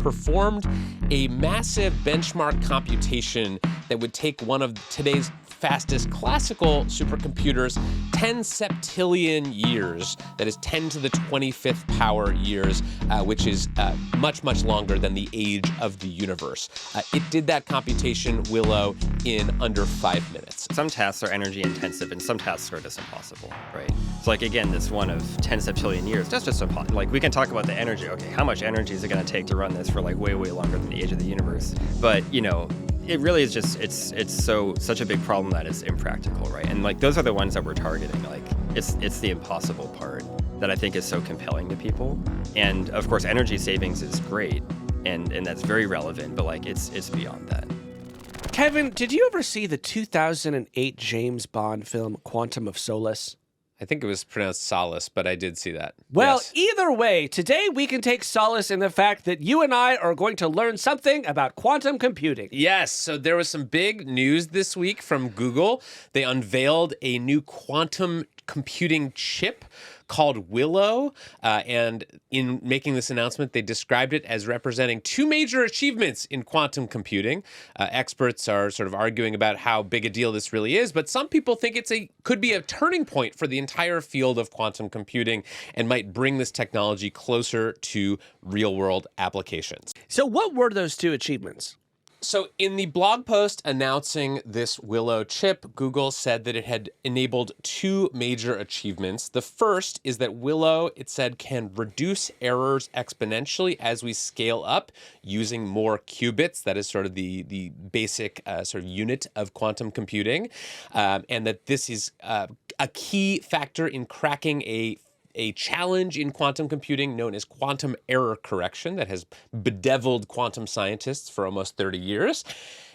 performed a massive benchmark computation that would take one of today's fastest classical supercomputers 10 septillion years. That is 10 to the 25th power years, which is much, much longer than the age of the universe. It did that computation, Willow, in under 5 minutes. Some tasks are energy intensive and some tasks are just impossible, right? So like, again, this one of 10 septillion years, that's just impossible. Like, we can talk about the energy. Okay, how much energy is it going to take to run this for like way, way longer than the age of the universe? But, you know, it really is just, it's such a big problem that it's impractical, right? And like, those are the ones that we're targeting. Like, it's the impossible part that I think is so compelling to people. And of course, energy savings is great, and that's very relevant, but like, it's beyond that. Kevin, did you ever see the 2008 James Bond film Quantum of Solace? I think it was pronounced solace, but I did see that. Well, yes. Either way, today we can take solace in the fact that you and I are going to learn something about quantum computing. Yes, so there was some big news this week from Google. They unveiled a new quantum computing chip called Willow, and in making this announcement, they described it as representing two major achievements in quantum computing. Experts are sort of arguing about how big a deal this really is, but some people think could be a turning point for the entire field of quantum computing and might bring this technology closer to real-world applications. So what were those two achievements? So in the blog post announcing this Willow chip, Google said that it had enabled two major achievements. The first is that Willow, it said, can reduce errors exponentially as we scale up using more qubits. That is sort of the basic sort of unit of quantum computing. And that this is a key factor in cracking a challenge in quantum computing known as quantum error correction that has bedeviled quantum scientists for almost 30 years.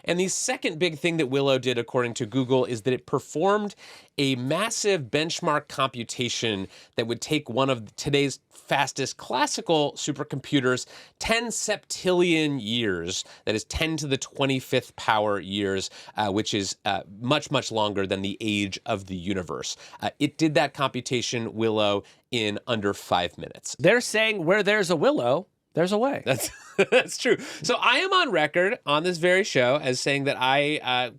And the second big thing that Willow did, according to Google, is that it performed a massive benchmark computation that would take one of today's fastest classical supercomputers 10 septillion years. That is 10 to the 25th power years, which is much, much longer than the age of the universe. It did that computation, Willow, in under 5 minutes. They're saying where there's a willow, there's a way. That's true. So I am on record on this very show as saying that I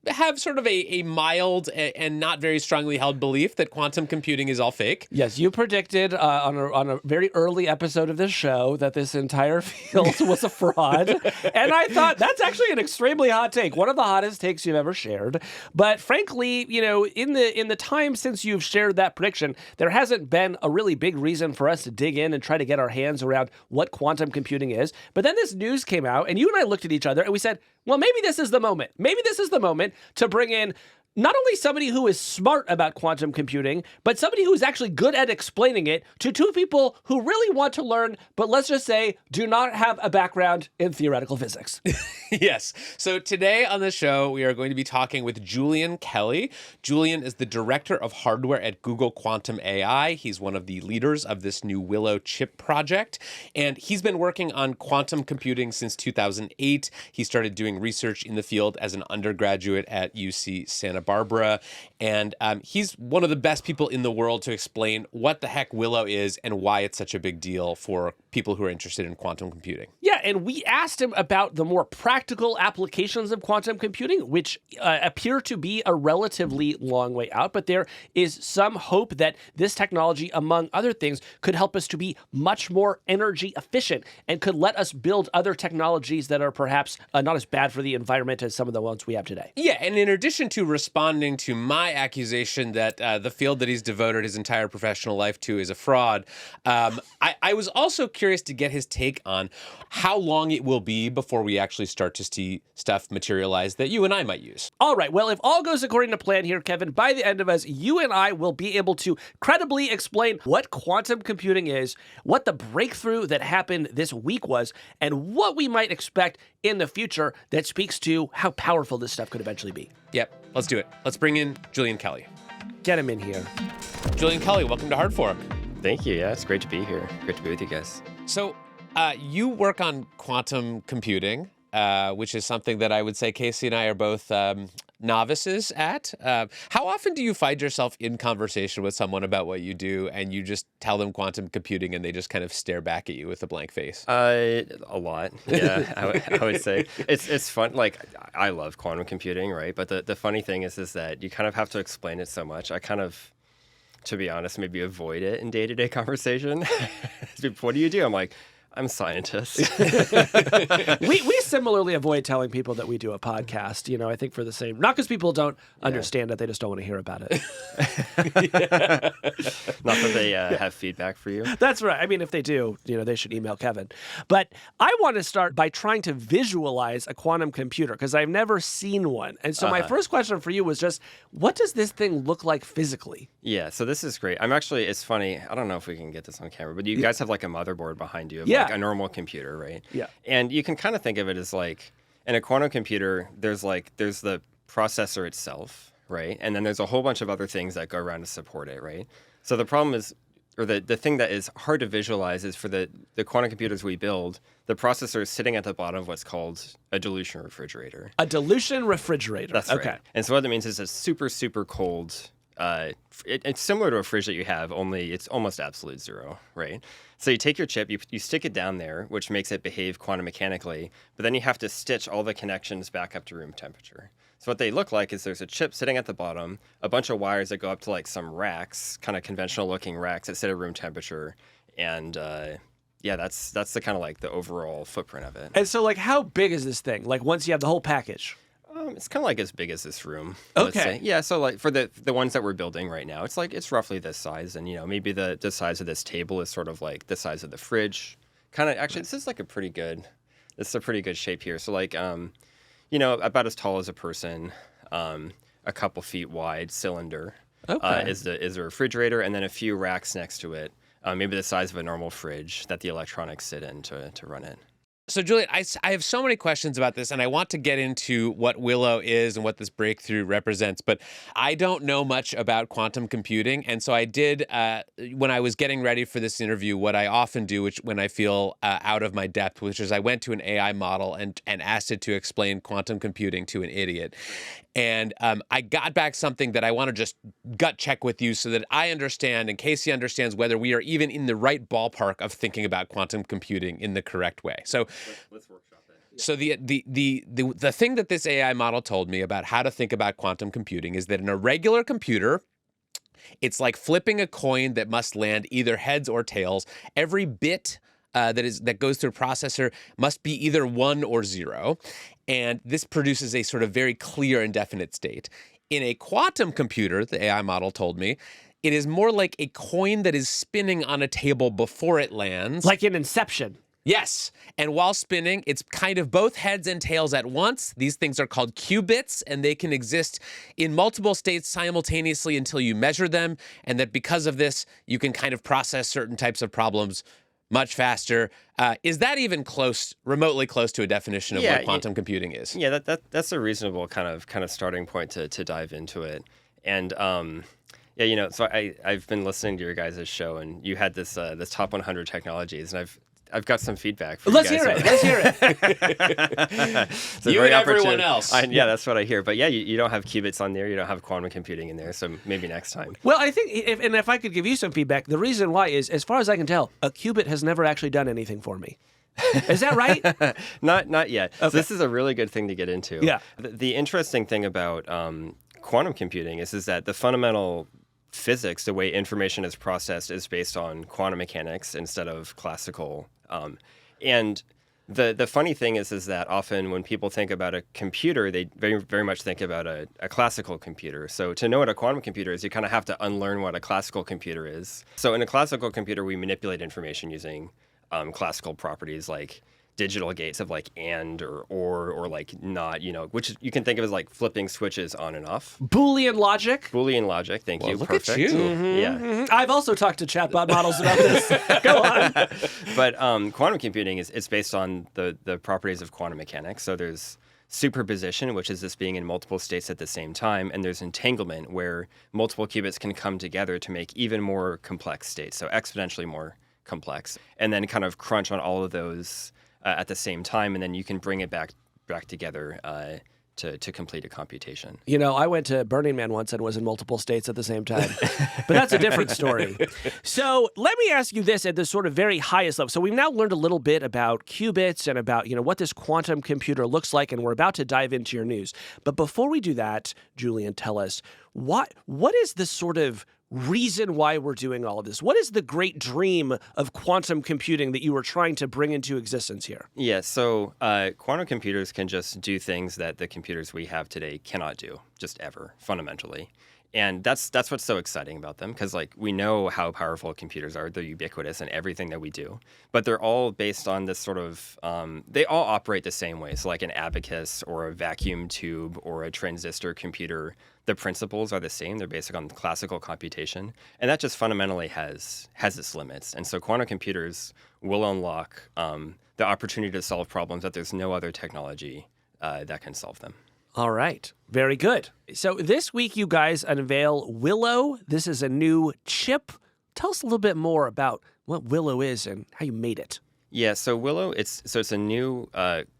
have sort of a mild and not very strongly held belief that quantum computing is all fake. Yes, you predicted on a very early episode of this show that this entire field was a fraud. And I thought that's actually an extremely hot take, one of the hottest takes you've ever shared. But frankly, you know, in the time since you've shared that prediction, there hasn't been a really big reason for us to dig in and try to get our hands around what quantum computing is. But then this news came out, and you and I looked at each other and we said, well, maybe this is the moment. Maybe this is the moment to bring in not only somebody who is smart about quantum computing, but somebody who is actually good at explaining it to two people who really want to learn, but let's just say do not have a background in theoretical physics. Yes. So today on the show, we are going to be talking with Julian Kelly. Julian is the director of hardware at Google Quantum AI. He's one of the leaders of this new Willow chip project, and he's been working on quantum computing since 2008. He started doing research in the field as an undergraduate at UC Santa Barbara, and he's one of the best people in the world to explain what the heck Willow is and why it's such a big deal for people who are interested in quantum computing. Yeah, and we asked him about the more practical applications of quantum computing, which appear to be a relatively long way out, but there is some hope that this technology, among other things, could help us to be much more energy efficient and could let us build other technologies that are perhaps not as bad for the environment as some of the ones we have today. Yeah, and in addition to responding to my accusation that the field that he's devoted his entire professional life to is a fraud, I was also curious to get his take on how long it will be before we actually start to see stuff materialize that you and I might use. All right, well, if all goes according to plan here, Kevin, by the end of us, you and I will be able to credibly explain what quantum computing is, what the breakthrough that happened this week was, and what we might expect in the future that speaks to how powerful this stuff could eventually be. Yep, let's do it. Let's bring in Julian Kelly. Get him in here. Julian Kelly, welcome to Hard Fork. Thank you. Yeah, it's great to be here. Great to be with you guys. So you work on quantum computing. which is something that I would say Casey and I are both novices at. How often do you find yourself in conversation with someone about what you do and you just tell them quantum computing and they just kind of stare back at you with a blank face? A lot. Yeah, I would say it's fun. Like, I love quantum computing, right? But the funny thing is that you kind of have to explain it so much. I kind of, to be honest, maybe avoid it in day-to-day conversation. What do you do? I'm like, I'm a scientist. we similarly avoid telling people that we do a podcast, I think for the same, not because people don't understand it, they just don't want to hear about it. Not that they have feedback for you. That's right. I mean, if they do, they should email Kevin. But I want to start by trying to visualize a quantum computer because I've never seen one. And so my first question for you was just, what does this thing look like physically? Yeah, so this is great. It's funny. I don't know if we can get this on camera, but you guys have like a motherboard behind you. Like a normal computer, right? Yeah. And you can kind of think of it as like, in a quantum computer, there's the processor itself, right? And then there's a whole bunch of other things that go around to support it, right? So the problem is, or the thing that is hard to visualize is for the quantum computers we build, the processor is sitting at the bottom of what's called a dilution refrigerator. A dilution refrigerator. That's okay. Right. And so what that means is it's super, super cold. It's similar to a fridge that you have, only it's almost absolute zero, right? So you take your chip, you stick it down there, which makes it behave quantum mechanically, but then you have to stitch all the connections back up to room temperature. So what they look like is there's a chip sitting at the bottom, a bunch of wires that go up to like some racks, kind of conventional looking racks that sit at room temperature, and that's the kind of like the overall footprint of it. And so like how big is this thing? Like once you have the whole package? It's kind of like as big as this room. Okay. Let's say. Yeah. So like for the ones that we're building right now, it's roughly this size, and maybe the size of this table is sort of like the size of the fridge. Kind of actually, this is a pretty good shape here. So like about as tall as a person, a couple feet wide cylinder. Okay. Is the refrigerator, and then a few racks next to it, maybe the size of a normal fridge that the electronics sit in to run it. So, Julian, I have so many questions about this, and I want to get into what Willow is and what this breakthrough represents, but I don't know much about quantum computing, and so I did, when I was getting ready for this interview, what I often do when I feel out of my depth, which is I went to an AI model and asked it to explain quantum computing to an idiot. And I got back something that I want to just gut check with you so that I understand and Casey understands whether we are even in the right ballpark of thinking about quantum computing in the correct way. So let's workshop that. So the thing that this AI model told me about how to think about quantum computing is that in a regular computer, it's like flipping a coin that must land either heads or tails. Every bit that goes through a processor must be either 1 or 0. And this produces a sort of very clear and definite state. In a quantum computer, the AI model told me, it is more like a coin that is spinning on a table before it lands. Like in Inception. Yes. And while spinning, it's kind of both heads and tails at once. These things are called qubits, and they can exist in multiple states simultaneously until you measure them. And that because of this, you can kind of process certain types of problems much faster. Is that even remotely close to a definition of what quantum computing is? Yeah, that's a reasonable kind of starting point to dive into it. And so I've been listening to your guys' show, and you had this top 100 technologies, and I've got some feedback for Let's you guys. Let's hear it. You and everyone else. Yeah, that's what I hear. But yeah, you don't have qubits on there. You don't have quantum computing in there. So maybe next time. Well, I think, if I could give you some feedback, the reason why is, as far as I can tell, a qubit has never actually done anything for me. Is that right? Not yet. Okay. So this is a really good thing to get into. Yeah. The interesting thing about quantum computing is that the fundamental physics, the way information is processed, is based on quantum mechanics instead of classical. And the funny thing is that often when people think about a computer, they very, very much think about a classical computer. So to know what a quantum computer is, you kind of have to unlearn what a classical computer is. So in a classical computer, we manipulate information using classical properties like digital gates of like and or like not, which you can think of as like flipping switches on and off. Boolean logic. Thank you. Look Perfect. at you. Mm-hmm, Yeah. mm-hmm. I've also talked to chatbot models about this. Go on. But quantum computing is based on the properties of quantum mechanics. So there's superposition, which is this being in multiple states at the same time, and there's entanglement, where multiple qubits can come together to make even more complex states, so exponentially more complex, and then kind of crunch on all of those at the same time, and then you can bring it back back together to complete a computation. You know, I went to Burning Man once and was in multiple states at the same time. But that's a different story. So let me ask you this at the sort of very highest level. So we've now learned a little bit about qubits and about, what this quantum computer looks like, and we're about to dive into your news. But before we do that, Julian, tell us, what is the sort of reason why we're doing all of this? What is the great dream of quantum computing that you were trying to bring into existence here? Yeah, so quantum computers can just do things that the computers we have today cannot do, just ever, fundamentally. And that's what's so exciting about them, because we know how powerful computers are. They're ubiquitous in everything that we do, but they're all based on this sort of they all operate the same way. So like an abacus or a vacuum tube or a transistor computer, the principles are the same. They're based on classical computation, and that just fundamentally has its limits. And so quantum computers will unlock the opportunity to solve problems that there's no other technology that can solve them. All right. Very good. So this week, you guys unveil Willow. This is a new chip. Tell us a little bit more about what Willow is and how you made it. Yeah, so Willow, it's a new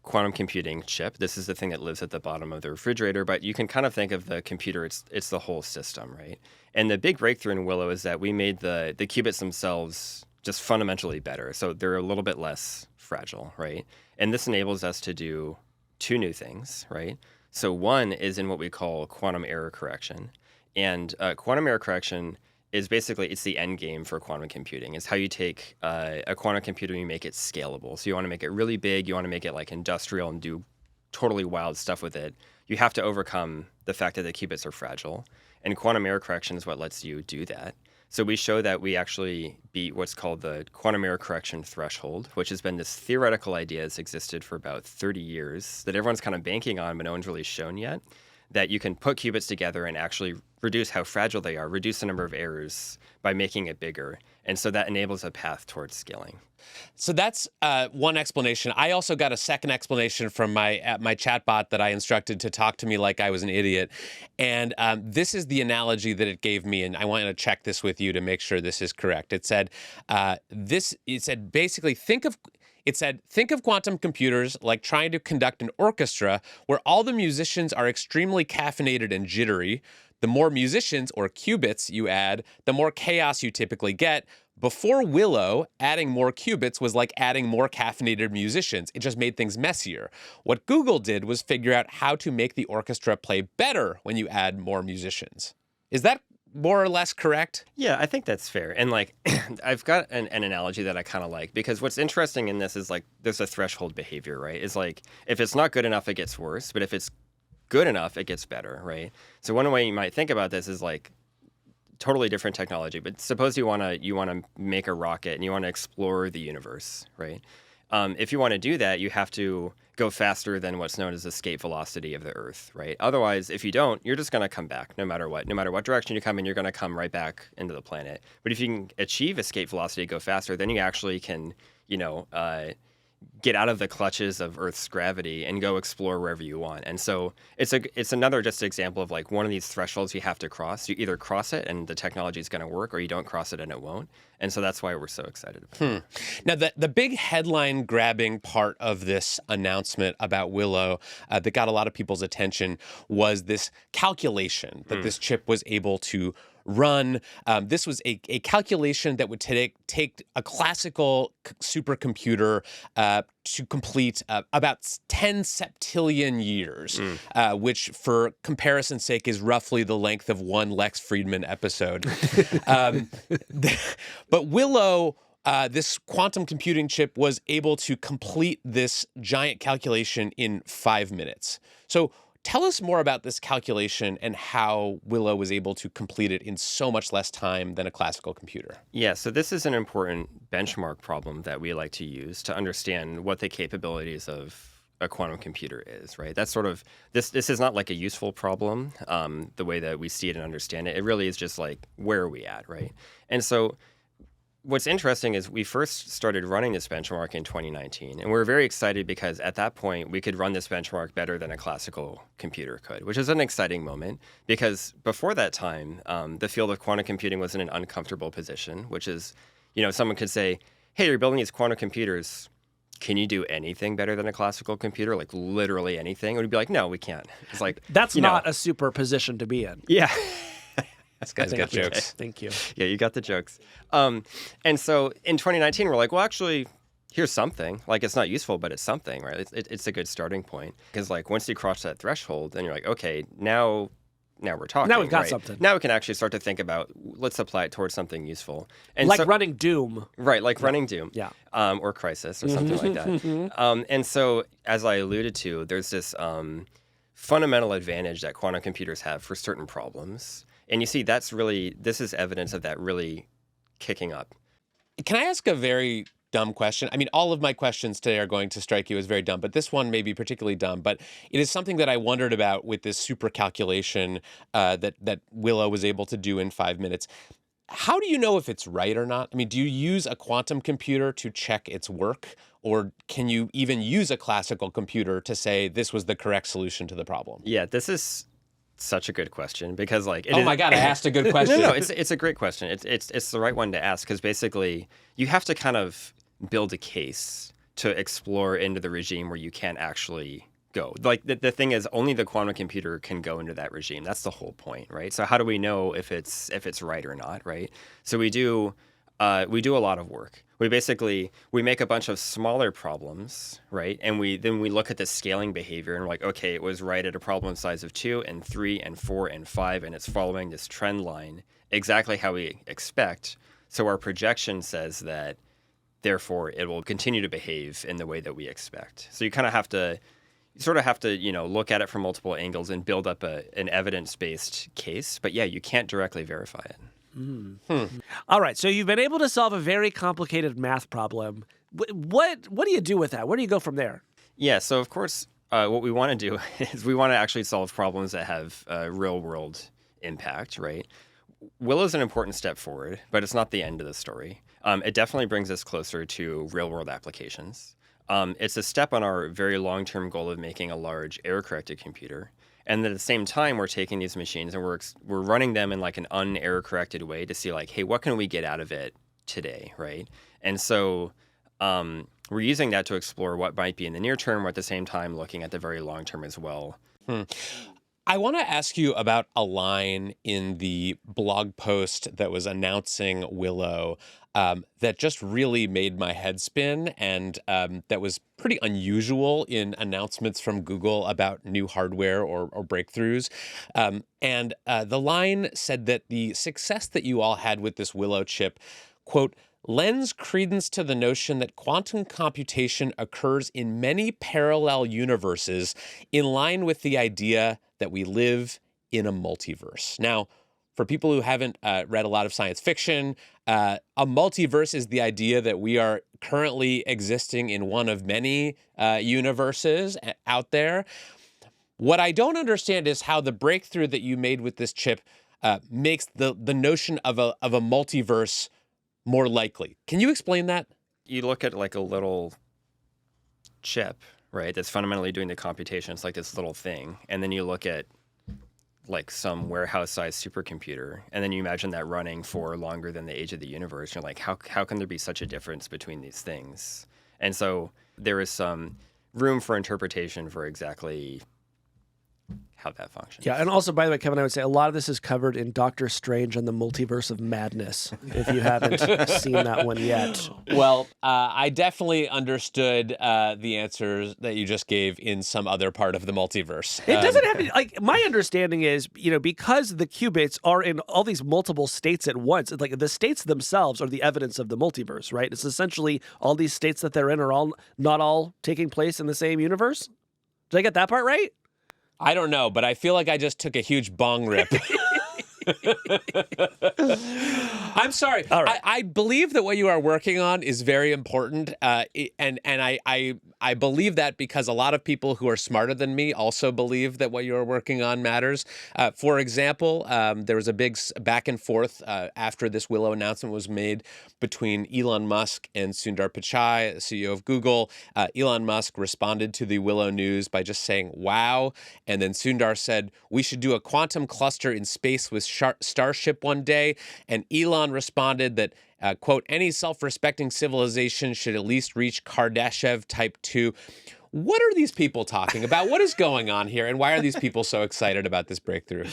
quantum computing chip. This is the thing that lives at the bottom of the refrigerator, but you can kind of think of the computer, it's the whole system, right? And the big breakthrough in Willow is that we made the qubits themselves just fundamentally better. So they're a little bit less fragile, right? And this enables us to do two new things, right? So one is in what we call quantum error correction. And quantum error correction is basically, it's the end game for quantum computing. It's how you take a quantum computer and you make it scalable. So you want to make it really big. You want to make it like industrial and do totally wild stuff with it. You have to overcome the fact that the qubits are fragile. And quantum error correction is what lets you do that. So we show that we actually beat what's called the quantum error correction threshold, which has been this theoretical idea that's existed for about 30 years that everyone's kind of banking on, but no one's really shown yet, that you can put qubits together and actually reduce how fragile they are, reduce the number of errors by making it bigger. And so that enables a path towards scaling. So that's one explanation. I also got a second explanation from my chatbot that I instructed to talk to me like I was an idiot. And this is the analogy that it gave me, and I want to check this with you to make sure this is correct. It said, basically, think of quantum computers like trying to conduct an orchestra where all the musicians are extremely caffeinated and jittery. The more musicians, or qubits, you add, the more chaos you typically get. Before Willow, adding more qubits was like adding more caffeinated musicians. It just made things messier. What Google did was figure out how to make the orchestra play better when you add more musicians. Is that more or less correct? Yeah, I think that's fair. And I've got an analogy that I kind of like, because what's interesting in this is there's a threshold behavior, right? It's if it's not good enough, it gets worse. But if it's good enough, it gets better, right? So one way you might think about this is totally different technology. But suppose you want to make a rocket and you want to explore the universe, right? If you want to do that, you have to go faster than what's known as escape velocity of the Earth, right? Otherwise, if you don't, you're just going to come back no matter what. No matter what direction you come in, you're going to come right back into the planet. But if you can achieve escape velocity, go faster, then you actually can, get out of the clutches of Earth's gravity and go explore wherever you want. And so it's another just example of one of these thresholds you have to cross. You either cross it and the technology is going to work, or you don't cross it and it won't. And so that's why we're so excited about it. Now, the big headline grabbing part of this announcement about Willow that got a lot of people's attention was this calculation that this chip was able to run. This was a calculation that would take a classical supercomputer to complete about 10 septillion years, which for comparison's sake is roughly the length of one Lex Friedman episode. But Willow, this quantum computing chip, was able to complete this giant calculation in 5 minutes. So tell us more about this calculation and how Willow was able to complete it in so much less time than a classical computer. Yeah, so this is an important benchmark problem that we like to use to understand what the capabilities of a quantum computer is, right? That's sort of, this is not like a useful problem, the way that we see it and understand it. It really is just where are we at, right? And so what's interesting is we first started running this benchmark in 2019, and we were very excited because at that point we could run this benchmark better than a classical computer could, which is an exciting moment because before that time, the field of quantum computing was in an uncomfortable position, which is, someone could say, hey, you're building these quantum computers. can you do anything better than a classical computer? Like literally anything? It would be like, no, we can't. It's like, That's not a super position to be in. Yeah. This guy's got jokes. Thank you. Yeah, you got the jokes. And so in 2019, we're like, well, actually, here's something. Like, it's not useful, but it's something, right? It's a good starting point. Because, like, once you cross that threshold, then you're like, okay, now we're talking. Now we've got right? something. Now we can actually start to think about, let's apply it towards something useful. And Like so, running Doom. right, like running Doom. Yeah. Or Crisis or something like that. And so, as I alluded to, there's this fundamental advantage that quantum computers have for certain problems. And you see, this is evidence of that really kicking up. Can I ask a very dumb question? I mean, all of my questions today are going to strike you as very dumb, but this one may be particularly dumb. But it is something that I wondered about with this super calculation that Willow was able to do in 5 minutes. How do you know if it's right or not? I mean, do you use a quantum computer to check its work? Or can you even use a classical computer to say this was the correct solution to the problem? Yeah, this is such a good question because, like, my God, I asked a good question. No, it's a great question. It's the right one to ask because basically you have to kind of build a case to explore into the regime where you can't actually go. Like the thing is, only the quantum computer can go into that regime. That's the whole point, right? So how do we know if it's right or not, right? So we do a lot of work. We make a bunch of smaller problems, right? And then we look at the scaling behavior and we're like, okay, it was right at a problem size of 2 and 3 and 4 and 5, and it's following this trend line exactly how we expect. So our projection says that, therefore, it will continue to behave in the way that we expect. So you have to look at it from multiple angles and build up an evidence-based case. But yeah, you can't directly verify it. All right, so you've been able to solve a very complicated math problem. What do you do with that? Where do you go from there? Yeah, so of course, what we want to do is we want to actually solve problems that have real-world impact, right? Willow's an important step forward, but it's not the end of the story. It definitely brings us closer to real-world applications. It's a step on our very long-term goal of making a large error-corrected computer. And at the same time, we're taking these machines and we're running them in like an un-error-corrected way to see like, hey, what can we get out of it today, right? And so we're using that to explore what might be in the near term, or at the same time looking at the very long term as well. I want to ask you about a line in the blog post that was announcing Willow that just really made my head spin, and that was pretty unusual in announcements from Google about new hardware or breakthroughs. And the line said that the success that you all had with this Willow chip, quote, lends credence to the notion that quantum computation occurs in many parallel universes in line with the idea that we live in a multiverse. Now, for people who haven't read a lot of science fiction, a multiverse is the idea that we are currently existing in one of many universes out there. What I don't understand is how the breakthrough that you made with this chip makes the notion of a multiverse more likely. Can you explain that? You look at like a little chip, right, that's fundamentally doing the computation. It's like this little thing. And then you look at like some warehouse-sized supercomputer, and then you imagine that running for longer than the age of the universe. You're like, how can there be such a difference between these things? And so there is some room for interpretation for exactly how that functions. Yeah, and also, by the way, Kevin, I would say a lot of this is covered in Doctor Strange and the Multiverse of Madness, if you haven't seen that one yet. Well, I definitely understood the answers that you just gave in some other part of the multiverse. It doesn't have to, like, my understanding is, because the qubits are in all these multiple states at once, it's like the states themselves are the evidence of the multiverse, right? It's essentially all these states that they're in are not all taking place in the same universe. Did I get that part right? I don't know, but I feel like I just took a huge bong rip. I'm sorry. All right. I believe that what you are working on is very important, and I believe that because a lot of people who are smarter than me also believe that what you are working on matters. For example, there was a big back and forth after this Willow announcement was made between Elon Musk and Sundar Pichai, CEO of Google. Elon Musk responded to the Willow news by just saying, "Wow," and then Sundar said, "We should do a quantum cluster in space with starship one day, and Elon responded that, quote, any self-respecting civilization should at least reach Kardashev Type 2. What are these people talking about? What is going on here, and why are these people so excited about this breakthrough?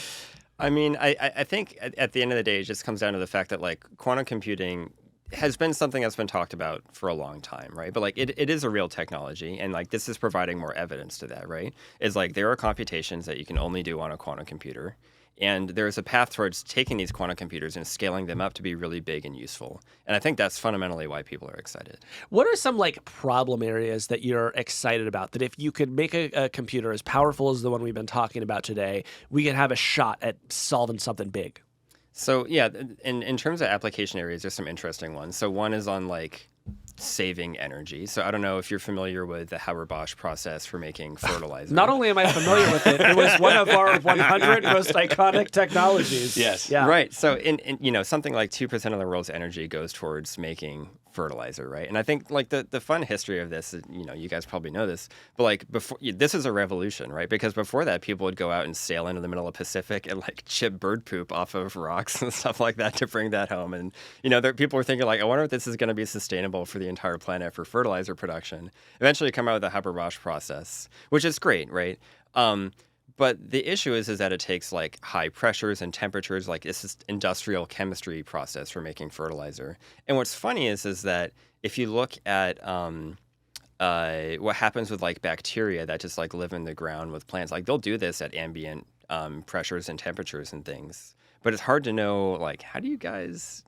I mean, I think at the end of the day, it just comes down to the fact that like quantum computing has been something that's been talked about for a long time, right? But like it is a real technology, and like this is providing more evidence to that, right? Is like there are computations that you can only do on a quantum computer, and there's a path towards taking these quantum computers and scaling them up to be really big and useful. And I think that's fundamentally why people are excited. What are some like problem areas that you're excited about, that if you could make a computer as powerful as the one we've been talking about today, we could have a shot at solving something big? So yeah, in terms of application areas, there's some interesting ones. So one is on like saving energy. So I don't know if you're familiar with the Haber-Bosch process for making fertilizer. Not only am I familiar with it, it was one of our 100 most iconic technologies. Yes. Yeah. Right. So in something like 2% of the world's energy goes towards making fertilizer, right? And I think like the fun history of this, you guys probably know this, but like before, this is a revolution, right? Because before that, people would go out and sail into the middle of the Pacific and like chip bird poop off of rocks and stuff like that to bring that home. And people were thinking like, I wonder if this is going to be sustainable for the entire planet for fertilizer production. Eventually, come out with the Haber-Bosch process, which is great, right? But the issue is that it takes like high pressures and temperatures, like it's this industrial chemistry process for making fertilizer. And what's funny is that if you look at what happens with like bacteria that just like live in the ground with plants, like they'll do this at ambient pressures and temperatures and things. But it's hard to know, like, how do you guys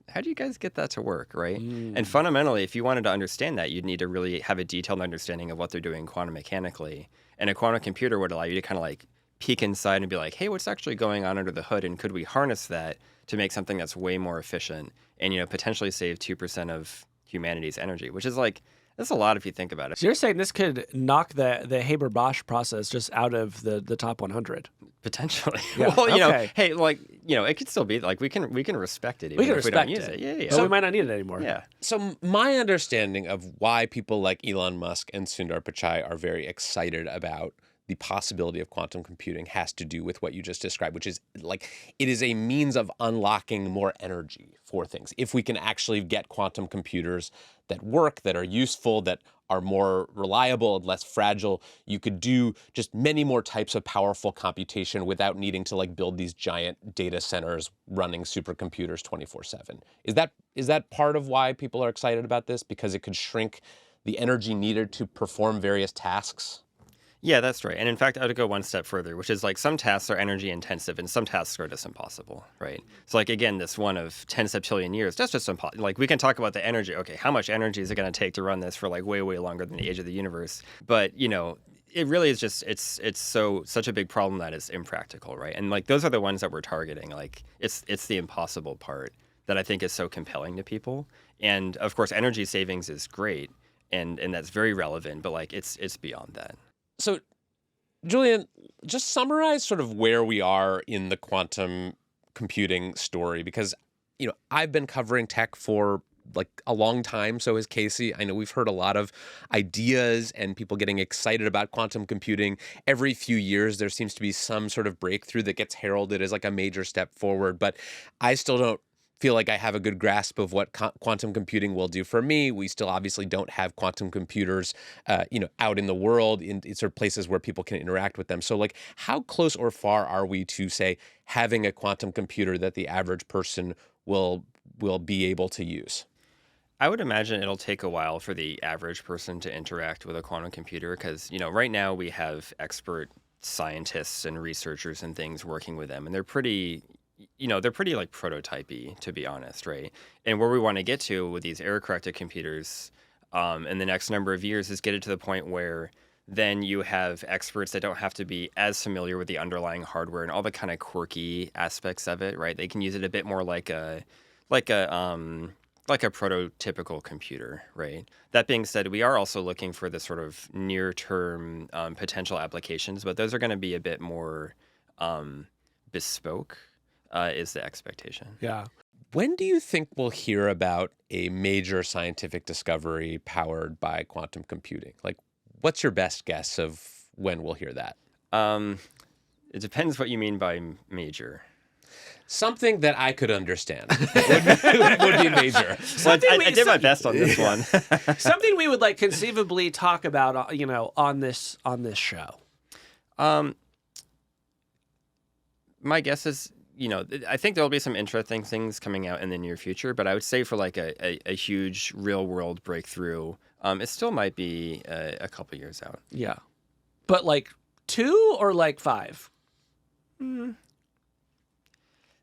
get that to work, right? And fundamentally, if you wanted to understand that, you'd need to really have a detailed understanding of what they're doing quantum mechanically. And a quantum computer would allow you to kind of like peek inside and be like, hey, what's actually going on under the hood? And could we harness that to make something that's way more efficient and, potentially save 2% of humanity's energy, which is like, that's a lot if you think about it. So you're saying this could knock the Haber-Bosch process just out of the top 100? Potentially. Yeah. Well, Okay. hey, like, it could still be like we can respect it even We can if we respect don't use it. it. Yeah. So we might not need it anymore. Yeah. So my understanding of why people like Elon Musk and Sundar Pichai are very excited about the possibility of quantum computing has to do with what you just described, which is like it is a means of unlocking more energy for things. If we can actually get quantum computers that work, that are useful, that are more reliable and less fragile, you could do just many more types of powerful computation without needing to like build these giant data centers running supercomputers 24/7. Is that part of why people are excited about this? Because it could shrink the energy needed to perform various tasks? Yeah, that's right. And in fact, I would go one step further, which is like some tasks are energy intensive and some tasks are just impossible, right? So like, again, this one of 10 septillion years, that's just impossible. Like we can talk about the energy. Okay, how much energy is it going to take to run this for like way, way longer than the age of the universe? But, it really is just, it's such a big problem that it's impractical, right? And like, those are the ones that we're targeting. Like it's the impossible part that I think is so compelling to people. And of course, energy savings is great and that's very relevant, but like it's beyond that. So, Julian, just summarize sort of where we are in the quantum computing story, because, I've been covering tech for like a long time. So has Casey. I know we've heard a lot of ideas and people getting excited about quantum computing. Every few years, there seems to be some sort of breakthrough that gets heralded as like a major step forward. But I still don't feel like I have a good grasp of what quantum computing will do for me. We still obviously don't have quantum computers, out in the world in sort of places where people can interact with them. So like, how close or far are we to, say, having a quantum computer that the average person will be able to use? I would imagine it'll take a while for the average person to interact with a quantum computer because, right now we have expert scientists and researchers and things working with them, and they're pretty like prototypey, to be honest, right? And where we want to get to with these error-corrected computers in the next number of years is get it to the point where then you have experts that don't have to be as familiar with the underlying hardware and all the kind of quirky aspects of it, right? They can use it a bit more like a prototypical computer, right? That being said, we are also looking for the sort of near-term potential applications, but those are going to be a bit more bespoke. Is the expectation. Yeah. When do you think we'll hear about a major scientific discovery powered by quantum computing? Like, what's your best guess of when we'll hear that? It depends what you mean by major. Something that I could understand would be major. Well, I did my best on this one. Something we would like conceivably talk about, on this show. My guess is, I think there'll be some interesting things coming out in the near future, but I would say for like a huge real world breakthrough, it still might be a couple years out. Yeah. But like 2 or like 5?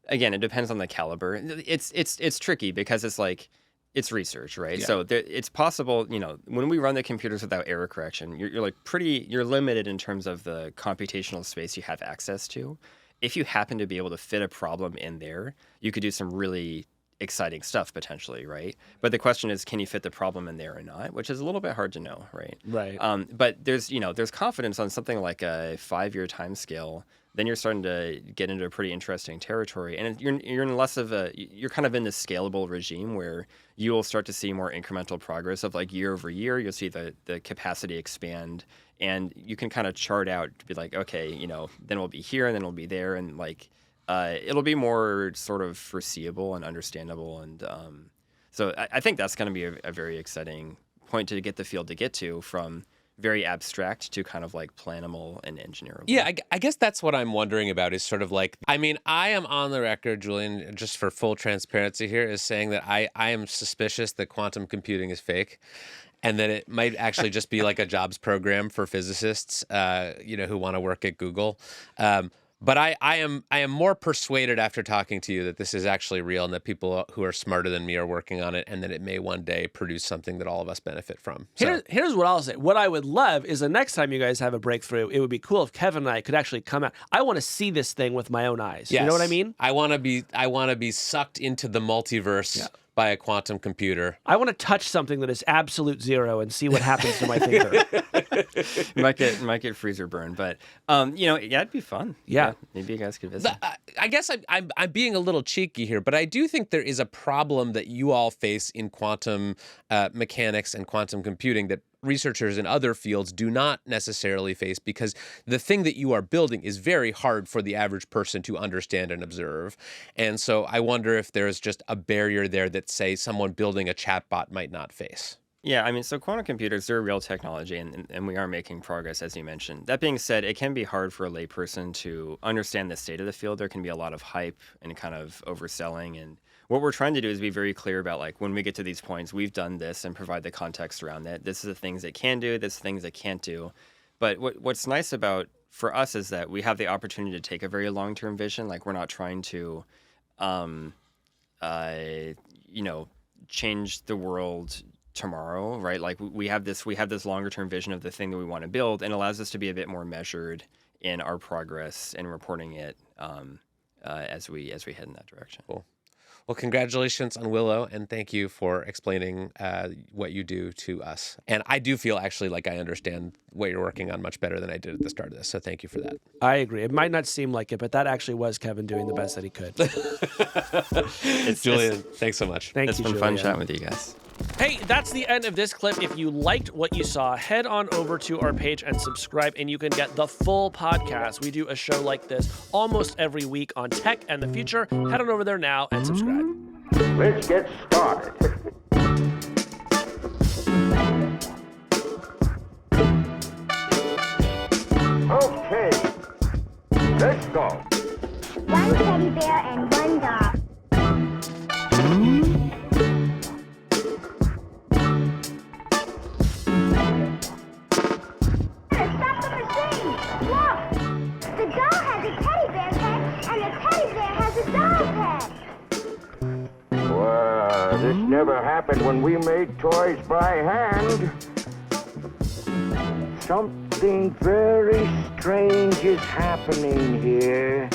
Again, it depends on the caliber. It's tricky because it's like, it's research, right? Yeah. So it's possible, when we run the computers without error correction, you're limited in terms of the computational space you have access to. If you happen to be able to fit a problem in there, you could do some really exciting stuff potentially, right? But the question is, can you fit the problem in there or not? Which is a little bit hard to know, right? Right. But there's confidence on something like a 5-year time scale. Then you're starting to get into a pretty interesting territory, and you're in less of you're kind of in this scalable regime where you will start to see more incremental progress of like year over year. You'll see the capacity expand, and you can kind of chart out to be like, okay, then we'll be here, and then we'll be there, and like it'll be more sort of foreseeable and understandable, and so I think that's going to be a very exciting point to get the field to get to from very abstract to kind of like plannable and engineerable. Yeah, I guess that's what I'm wondering about is sort of like, I mean, I am on the record, Julian, just for full transparency here, is saying that I am suspicious that quantum computing is fake and that it might actually just be like a jobs program for physicists, who want to work at Google. But I am more persuaded after talking to you that this is actually real and that people who are smarter than me are working on it and that it may one day produce something that all of us benefit from. So. Here's what I'll say. What I would love is the next time you guys have a breakthrough, it would be cool if Kevin and I could actually come out. I want to see this thing with my own eyes. Yes. You know what I mean? I want to be sucked into the multiverse by a quantum computer. I want to touch something that is absolute zero and see what happens to my finger. might get freezer burn, but it'd be fun. Yeah. Maybe you guys could visit. I guess I'm being a little cheeky here, but I do think there is a problem that you all face in quantum mechanics and quantum computing that researchers in other fields do not necessarily face, because the thing that you are building is very hard for the average person to understand and observe. And so I wonder if there's just a barrier there that, say, someone building a chatbot might not face. Yeah, I mean, so quantum computers, they're a real technology, and we are making progress, as you mentioned. That being said, it can be hard for a layperson to understand the state of the field. There can be a lot of hype and kind of overselling, and what we're trying to do is be very clear about, like, when we get to these points, we've done this and provide the context around that. This is the things it can do, this is the things it can't do. But what's nice about, for us, is that we have the opportunity to take a very long-term vision. Like, we're not trying to, change the world tomorrow, right? Like, we have this longer term vision of the thing that we want to build, and allows us to be a bit more measured in our progress and reporting it as we head in that direction. Cool. Well, congratulations on Willow, and thank you for explaining what you do to us. And I do feel actually like I understand what you're working on much better than I did at the start of this, so thank you for that. I agree. It might not seem like it, but that actually was Kevin doing the best that he could. Julian, thanks so much. Thank you, It's been fun chatting with you guys. Hey, that's the end of this clip. If you liked what you saw, head on over to our page and subscribe, and you can get the full podcast. We do a show like this almost every week on tech and the future. Head on over there now and subscribe. Let's get started. Okay, let's go. One teddy bear and one dog. Stop the machine! Look! The doll has a teddy bear's head, and the teddy bear has a doll's head. Well, this never happened when we made toys by hand. Something very strange is happening here.